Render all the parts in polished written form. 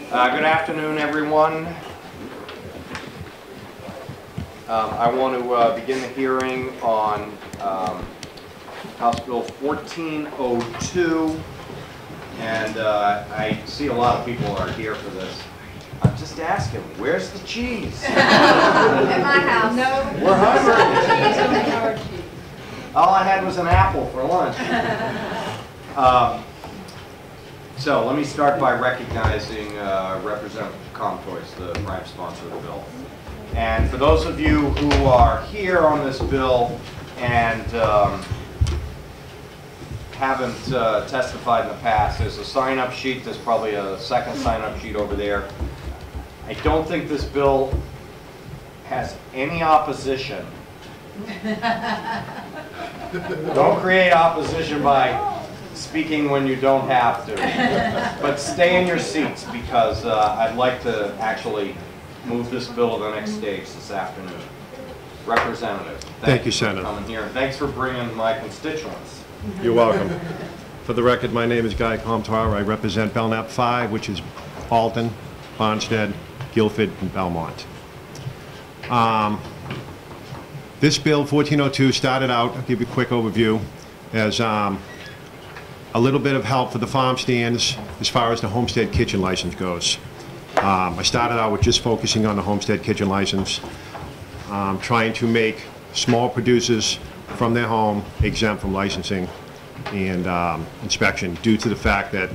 Good afternoon, everyone. I want to begin the hearing on House Bill 1402, and I see a lot of people are here for this. I'm just asking, where's the cheese? At my house. No. We're hungry. All I had was an apple for lunch. So let me start by recognizing Representative Comeau, the prime sponsor of the bill. And for those of you who are here on this bill and haven't testified in the past, there's a sign-up sheet. There's probably a second sign-up sheet over there. I don't think this bill has any opposition. Don't create opposition by speaking when you don't have to. But stay in your seats because I'd like to actually move this bill to the next stage this afternoon. Representative, thank you, Senator. For coming here, and thanks for bringing my constituents. You're welcome. For the record, my name is Comeau. I represent Belknap 5, which is Alton, Bonstead, Guilford, and Belmont. This bill, 1402, started out, I'll give you a quick overview, as a little bit of help for the farm stands as far as the homestead kitchen license goes. I started out with just focusing on the homestead kitchen license, trying to make small producers from their home exempt from licensing and inspection due to the fact that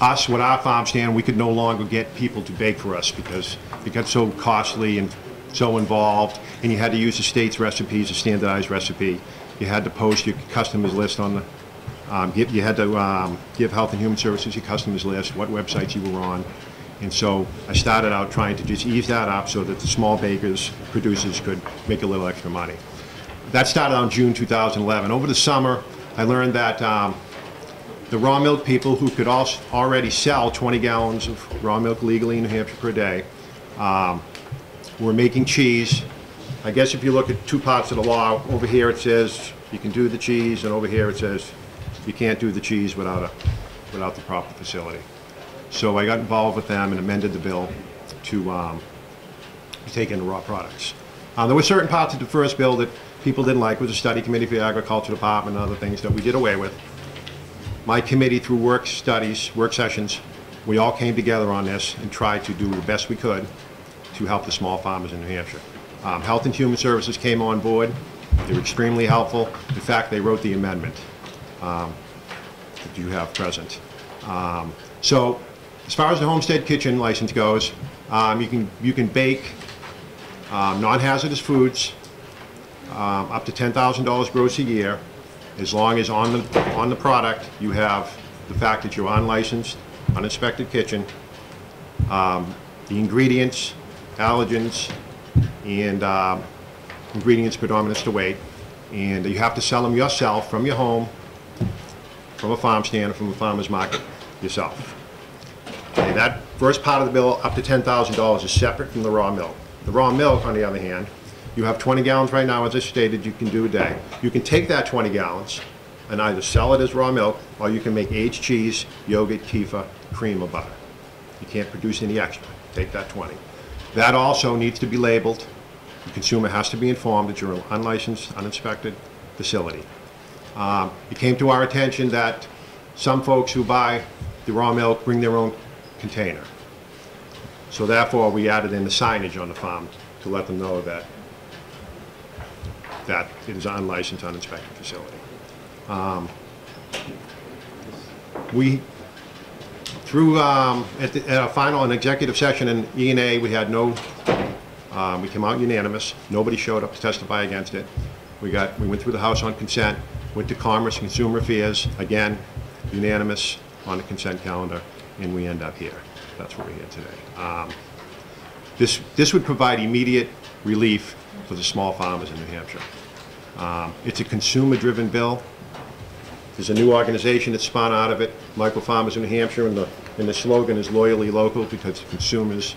us, with our farm stand, we could no longer get people to bake for us because it got so costly and so involved, and you had to use the state's recipes, a standardized recipe. You had to post your customers list on the you had to give Health and Human Services your customers list, what websites you were on. And so I started out trying to just ease that up so that the small bakers, producers could make a little extra money. That started on June 2011. Over the summer, I learned that the raw milk people who could already sell 20 gallons of raw milk legally in New Hampshire per day were making cheese. I guess if you look at two parts of the law, over here it says you can do the cheese, and over here it says you can't do the cheese without the proper facility. So I got involved with them and amended the bill to take in the raw products. There were certain parts of the first bill that people didn't like. It was a study committee for the agriculture department and other things that we did away with. My committee, through work sessions, we all came together on this and tried to do the best we could to help the small farmers in New Hampshire. Health and Human Services came on board. They were extremely helpful. In fact, they wrote the amendment that you have present. So as far as the homestead kitchen license goes, you can bake non-hazardous foods up to $10,000 gross a year, as long as on the product you have the fact that you're unlicensed, uninspected kitchen, the ingredients, allergens, and ingredients predominant to weight, and you have to sell them yourself from your home, from a farm stand, or from a farmer's market yourself. Okay, that first part of the bill, up to $10,000, is separate from the raw milk. The raw milk, on the other hand, you have 20 gallons right now, as I stated, you can do a day. You can take that 20 gallons and either sell it as raw milk, or you can make aged cheese, yogurt, kefir, cream, or butter. You can't produce any extra. Take that 20. That also needs to be labeled. The consumer has to be informed that you're an unlicensed, uninspected facility. It came to our attention that some folks who buy the raw milk bring their own container. So therefore, we added in the signage on the farm to let them know that it is an unlicensed, uninspected facility. At a final and executive session in E&A, we had no, we came out unanimous. Nobody showed up to testify against it. We went through the House on consent, went to Commerce, Consumer Affairs, again, unanimous on the consent calendar, and we end up here. That's where we're here today. This would provide immediate relief for the small farmers in New Hampshire. It's a consumer-driven bill. There's a new organization that spun out of it, Micro Farmers in New Hampshire, and the slogan is loyally local, because consumers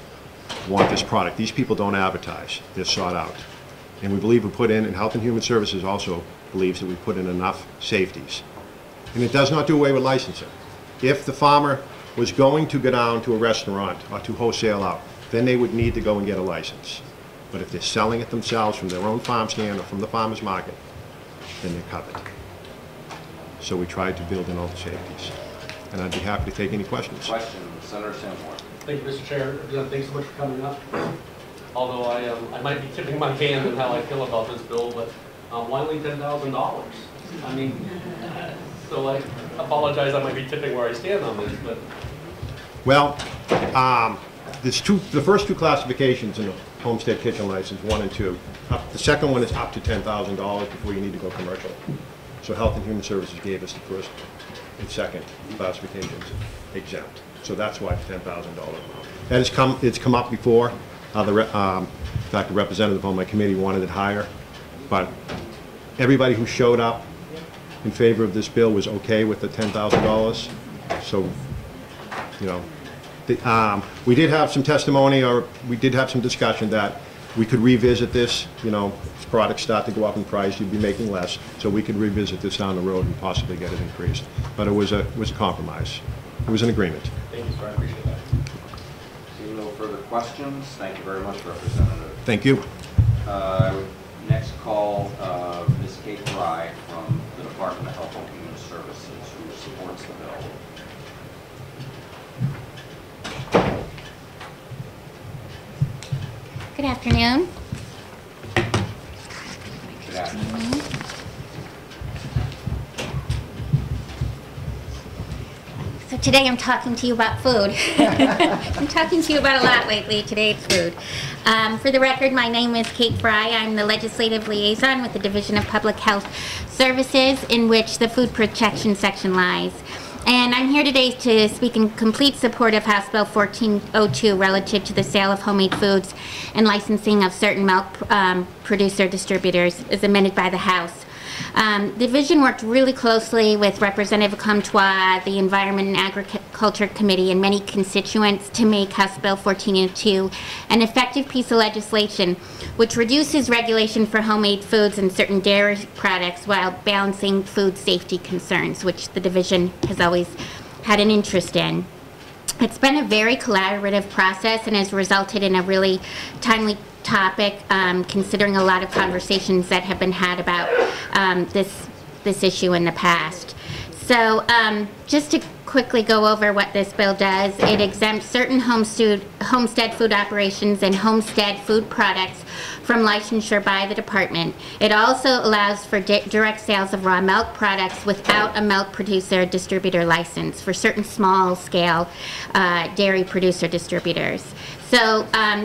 want this product. These people don't advertise. They're sought out. And we believe we put in, and Health and Human Services also believes that we put in enough safeties. And it does not do away with licensing. If the farmer was going to go down to a restaurant or to wholesale out, then they would need to go and get a license. But if they're selling it themselves from their own farm stand or from the farmer's market, then they're covered. So we tried to build in all the safeties. And I'd be happy to take any questions. Question, Senator Sanborn. Thank you, Mr. Chair. Again, thanks so much for coming up. Although I might be tipping my hand in how I feel about this bill, but why only $10,000? I mean, so I apologize, I might be tipping where I stand on this, but. Well, the first two classifications in the homestead kitchen license, 1 and 2. The second one is up to $10,000 before you need to go commercial. So Health and Human Services gave us the first and second classifications exempt. So that's why the $10,000 amount. And it's come up before. In fact, the representative on my committee wanted it higher, but everybody who showed up in favor of this bill was okay with the $10,000. So, you know, we did have some testimony, or we did have some discussion that we could revisit this. You know, as products start to go up in price, you'd be making less, so we could revisit this down the road and possibly get it increased. But it was a compromise. It was an agreement. Thank you, sir. I appreciate that. Seeing no further questions, thank you very much, Representative. Thank you. I would next call Ms. Kate Fry from the Department of Health and Human Services, who supports the bill. Good afternoon. Good afternoon. So today I'm talking to you about food. I'm talking to you about a lot lately. Today it's food. For the record, my name is Kate Fry. I'm the Legislative Liaison with the Division of Public Health Services, in which the Food Protection Section lies. And I'm here today to speak in complete support of House Bill 1402 relative to the sale of homemade foods and licensing of certain milk producer distributors, as amended by the House. The division worked really closely with Representative Comeau, the Environment and Agriculture Committee, and many constituents to make House Bill 1402 an effective piece of legislation which reduces regulation for homemade foods and certain dairy products while balancing food safety concerns, which the division has always had an interest in. It's been a very collaborative process and has resulted in a really timely topic, considering a lot of conversations that have been had about this issue in the past. So just to quickly go over what this bill does, it exempts certain homestead food operations and homestead food products from licensure by the department. It also allows for direct sales of raw milk products without a milk producer distributor license for certain small scale dairy producer distributors. So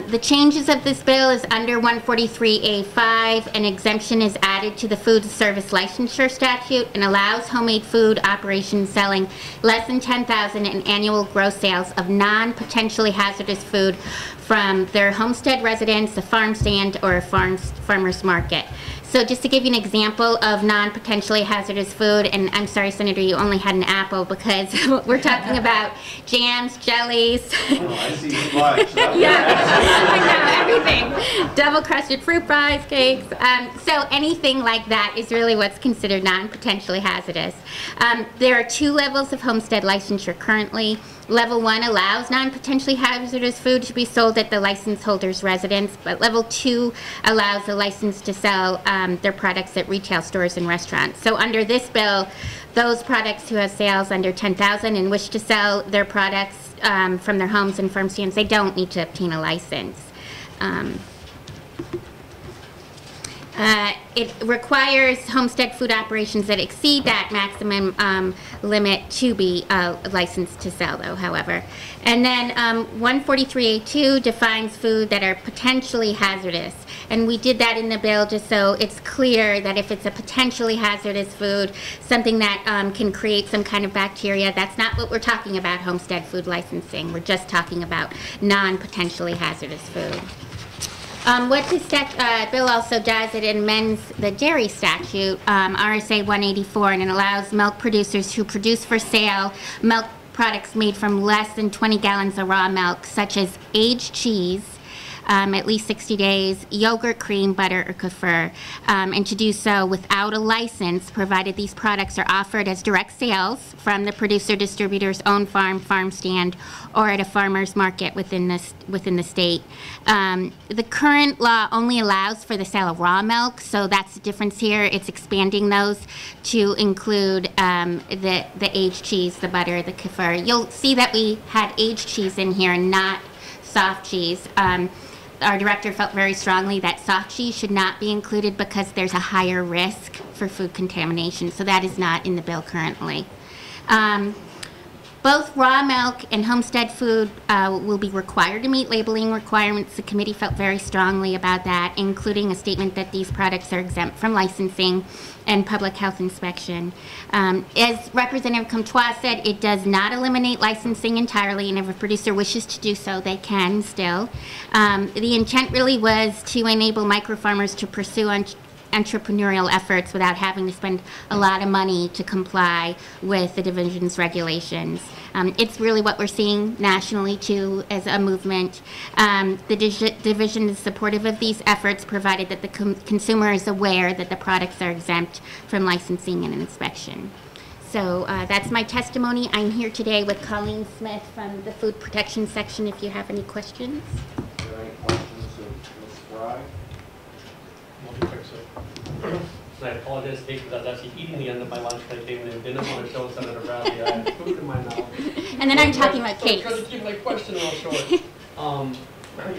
the changes of this bill is under 143A5. An exemption is added to the food service licensure statute and allows homemade food operations selling less than $10,000 in annual gross sales of non-potentially hazardous food from their homestead residence, a farm stand, or a farmer's market. So just to give you an example of non-potentially hazardous food, and I'm sorry, Senator, you only had an apple, because we're talking about jams, jellies. Oh, I see fudge. Yeah, I know, everything. Double crusted fruit pies, cakes. So anything like that is really what's considered non-potentially hazardous. There are 2 levels of homestead licensure currently. Level 1 allows non-potentially hazardous food to be sold at the license holder's residence, but Level 2 allows the license to sell their products at retail stores and restaurants. So under this bill, those products who have sales under $10,000 and wish to sell their products from their homes and farm stands, they don't need to obtain a license. It requires homestead food operations that exceed that maximum limit to be licensed to sell, though, however. And then 143A2 defines food that are potentially hazardous. And we did that in the bill just so it's clear that if it's a potentially hazardous food, something that can create some kind of bacteria, that's not what we're talking about homestead food licensing. We're just talking about non-potentially hazardous food. What this bill also does, it amends the dairy statute, RSA 184, and it allows milk producers who produce for sale milk products made from less than 20 gallons of raw milk, such as aged cheese, at least 60 days, yogurt, cream, butter, or kefir, and to do so without a license, provided these products are offered as direct sales from the producer-distributor's own farm stand, or at a farmer's market within the state. The current law only allows for the sale of raw milk, so that's the difference here. It's expanding those to include the aged cheese, the butter, the kefir. You'll see that we had aged cheese in here, not soft cheese. Our director felt very strongly that soft cheese should not be included because there's a higher risk for food contamination, so that is not in the bill currently. Both raw milk and homestead food will be required to meet labeling requirements. The committee felt very strongly about that, including a statement that these products are exempt from licensing and public health inspection. As Representative Comeau said, it does not eliminate licensing entirely, and if a producer wishes to do so, they can still. The intent really was to enable microfarmers to pursue entrepreneurial efforts without having to spend a lot of money to comply with the division's regulations. It's really what we're seeing nationally too as a movement. The division is supportive of these efforts, provided that the consumer is aware that the products are exempt from licensing and inspection. So that's my testimony. I'm here today with Colleen Smith from the Food Protection Section if you have any questions. Are there any questions of Ms. Fry? And I apologize, Kate, because I was actually eating the end of my lunch when I came in and didn't want to show Senator Bradley I had food in my mouth. And then I'm talking about cakes. So I'm trying to keep my question real short. You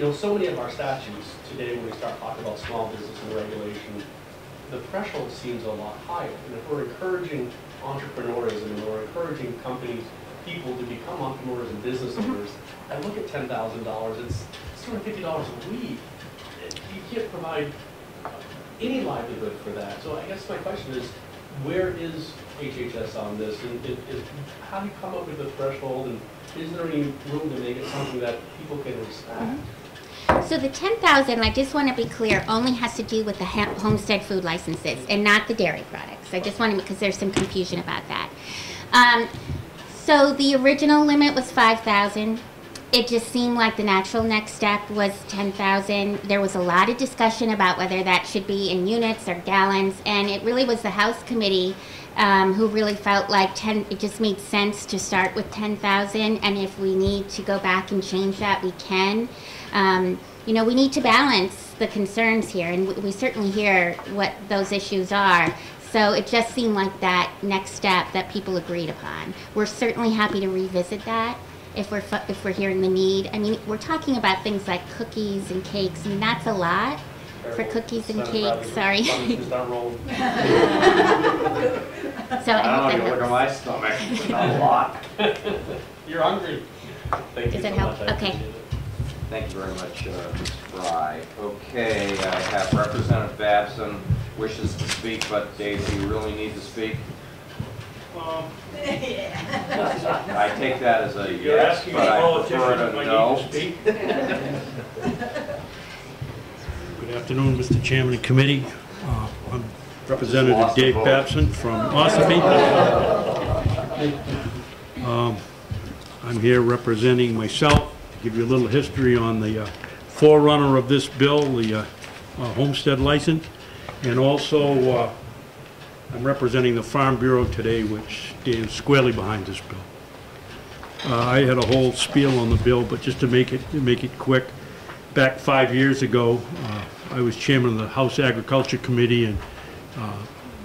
know, so many of our statutes today, when we start talking about small business and regulation, the threshold seems a lot higher. And if we're encouraging entrepreneurism and we're encouraging companies, people to become entrepreneurs and business owners, I look at $10,000, it's $250 a week. You can't provide any livelihood for that. So I guess my question is, where is HHS on this? And how do you come up with the threshold? And is there any room to make it something that people can respect? So the 10,000, I just want to be clear, only has to do with the homestead food licenses and not the dairy products. I just want to, because there's some confusion about that. So the original limit was 5,000. It just seemed like the natural next step was 10,000. There was a lot of discussion about whether that should be in units or gallons, and it really was the House committee who really felt like it just made sense to start with 10,000, and if we need to go back and change that, we can. You know, we need to balance the concerns here, and we certainly hear what those issues are. So it just seemed like that next step that people agreed upon. We're certainly happy to revisit that if we're hearing the need. I mean, we're talking about things like cookies and cakes. I mean, that's a lot for cookies and cakes. Sorry. So I don't know, you look at my stomach. It's not a lot. You're hungry. Thank you Does that so help? much. I Okay. appreciate it. Thank you very much, Ms. Fry. Okay, I have Representative Babson wishes to speak, but Dave, do you really need to speak? I take that as a yes, but I prefer it a no. Good afternoon, Mr. Chairman and Committee. I'm Representative Dave Babson from Ossipee. I'm here representing myself to give you a little history on the forerunner of this bill, the homestead license, and also I'm representing the Farm Bureau today, which stands squarely behind this bill. I had a whole spiel on the bill, but just to make it quick, back 5 years ago, I was chairman of the House Agriculture Committee, and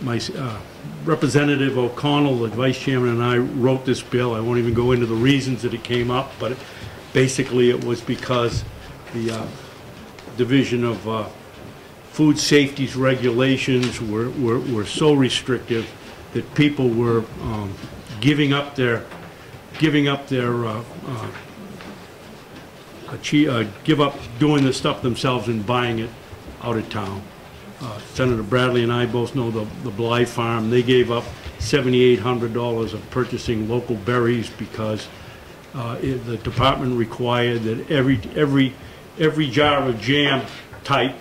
my Representative O'Connell, the vice chairman, and I wrote this bill. I won't even go into the reasons that it came up, but basically it was because the Division of Food Safety's regulations were so restrictive that people were giving up doing the stuff themselves and buying it out of town. Senator Bradley and I both know the Bly Farm. They gave up $7,800 of purchasing local berries because the department required that every jar of jam type,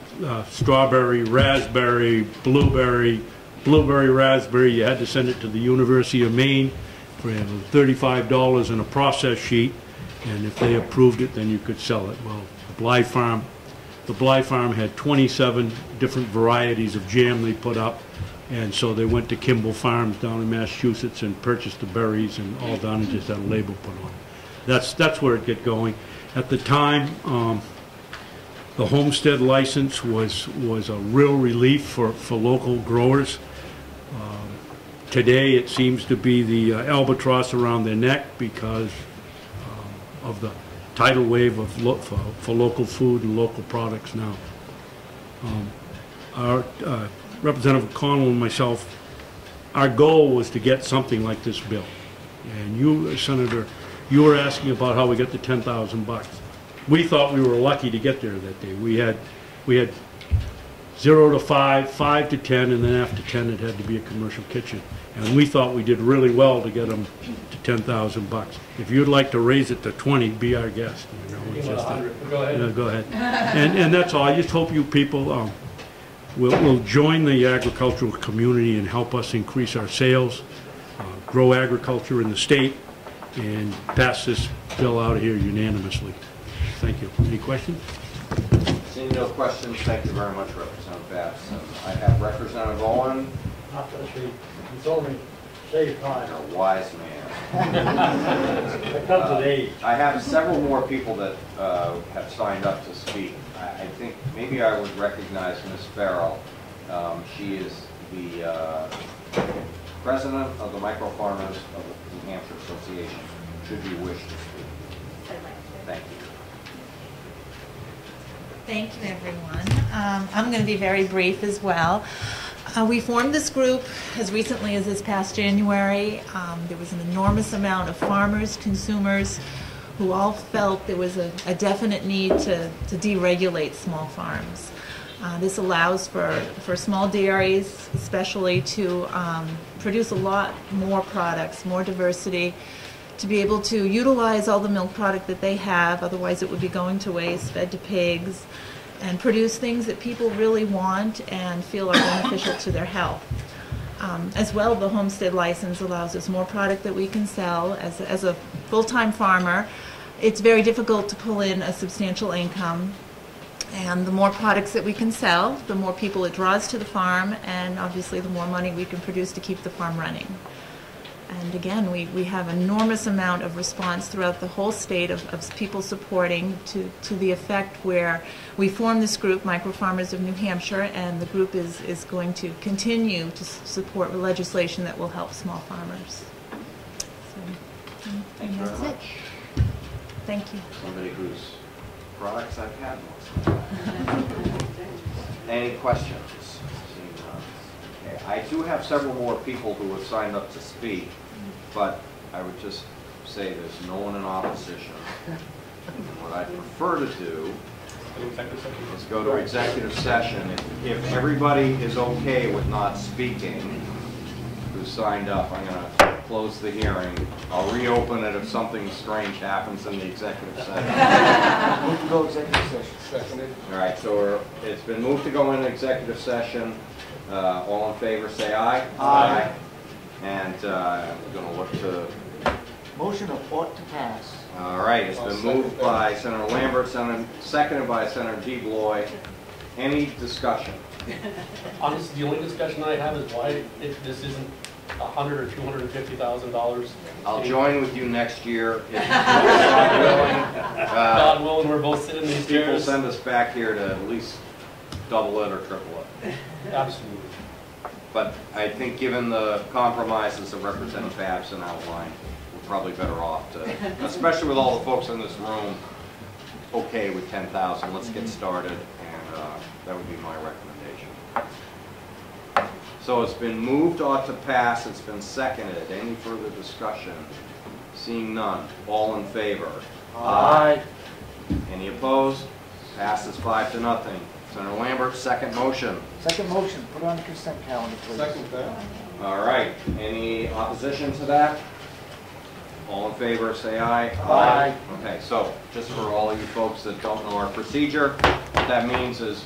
strawberry, raspberry, blueberry, raspberry, you had to send it to the University of Maine for $35 in a process sheet, and if they approved it, then you could sell it. Well, the Bly Farm the Bly Farm had 27 different varieties of jam they put up, and so they went to Kimball Farms down in Massachusetts and purchased the berries and all done and just had a label put on it. That's where it get going. At the time, the homestead license was a real relief for local growers. Today, it seems to be the albatross around their neck because of the tidal wave of for local food and local products now. Our Representative Connell and myself, our goal was to get something like this bill. And you, Senator, you were asking about how we got the 10,000 bucks. We thought we were lucky to get there that day. We had 0 to 5, 5 to 10, and then after 10 it had to be a commercial kitchen. And we thought we did really well to get them to 10,000 bucks. If you'd like to raise it to 20, be our guest. You know, it's just Go ahead. go ahead. And that's all. I just hope you people will join the agricultural community and help us increase our sales, grow agriculture in the state, and pass this bill out of here unanimously. Thank you. Any questions? Seeing no questions, thank you very much, Representative Babson. I have Representative Owen. Not that he told me, save time. You're a wise man. It comes with age. I have several more people that have signed up to speak. I think maybe I would recognize Ms. Farrell. She is the president of the Micro Farmers of the New Hampshire Association, should you wish to speak. Thank you. Thank you, everyone. I'm going to be very brief as well. We formed this group as recently as this past January. There was an enormous amount of farmers, consumers, who all felt there was a definite need to deregulate small farms. This allows for small dairies, especially, to produce a lot more products, more diversity, to be able to utilize all the milk product that they have, otherwise it would be going to waste, fed to pigs, and produce things that people really want and feel are beneficial to their health. As well, the homestead license allows us more product that we can sell. As a full-time farmer, it's very difficult to pull in a substantial income, and the more products that we can sell, the more people it draws to the farm, and obviously the more money we can produce to keep the farm running. And again, we have enormous amount of response throughout the whole state of people supporting to the effect where we formed this group, Micro Farmers of New Hampshire, and the group is going to continue to support legislation that will help small farmers. So, Thank you very that's much. it. Thank you. Somebody whose products I've had most. Any questions? Okay. I do have several more people who have signed up to speak, but I would just say there's no one in opposition. What I prefer to do is go to executive session. If everybody is okay with not speaking, who signed up, I'm going to close the hearing. I'll reopen it if something strange happens in the executive session. Move to go executive session. Seconded. All right, so it's been moved to go into executive session. All in favor, say aye. Aye. And I'm going to look to... Motion of ought to pass. All right, it's been moved by Senator Lambert, seconded by Senator DeBlois. Any discussion? Honestly, the only discussion I have is why if this isn't $100,000 or $250,000. I'll join with you next year. If God willing, God willing, we're both sitting in these people chairs. send us back here to at least double it or triple it. Absolutely. But I think given the compromises that Representative Babson outlined, we're probably better off to, especially with all the folks in this room, okay with 10,000. Let's get started, and that would be my recommendation. So it's been moved ought to pass. It's been seconded. Any further discussion? Seeing none. All in favor? Aye. Any opposed? Passes 5-0. Senator Lambert, second motion. Second motion, put it on the consent calendar, please. Second that. All right. Any opposition to that? All in favor, say aye. Aye. Okay, so just for all of you folks that don't know our procedure, what that means is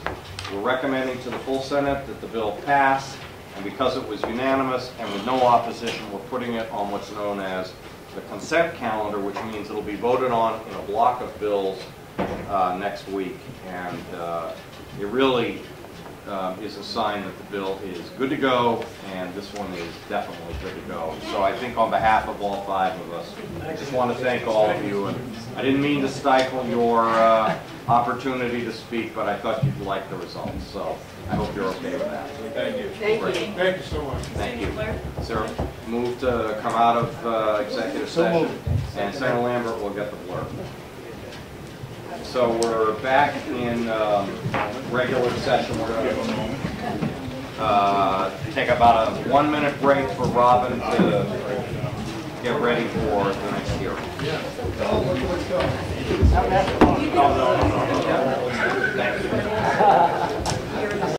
we're recommending to the full Senate that the bill pass, and because it was unanimous and with no opposition, we're putting it on what's known as the consent calendar, which means it'll be voted on in a block of bills next week, and it really is a sign that the bill is good to go, and this one is definitely good to go. So I think on behalf of all 5 of us, I just want to thank all of you. And I didn't mean to stifle your opportunity to speak, but I thought you'd like the results. So I hope you're okay with that. Thank you. Thank you. Thank you so much. Thank you. Sarah, move to come out of executive session, and Senator Lambert will get the blurb. So we're back in regular session. We're going to take about a 1-minute break for Robin to get ready for the next hearing. Thank you.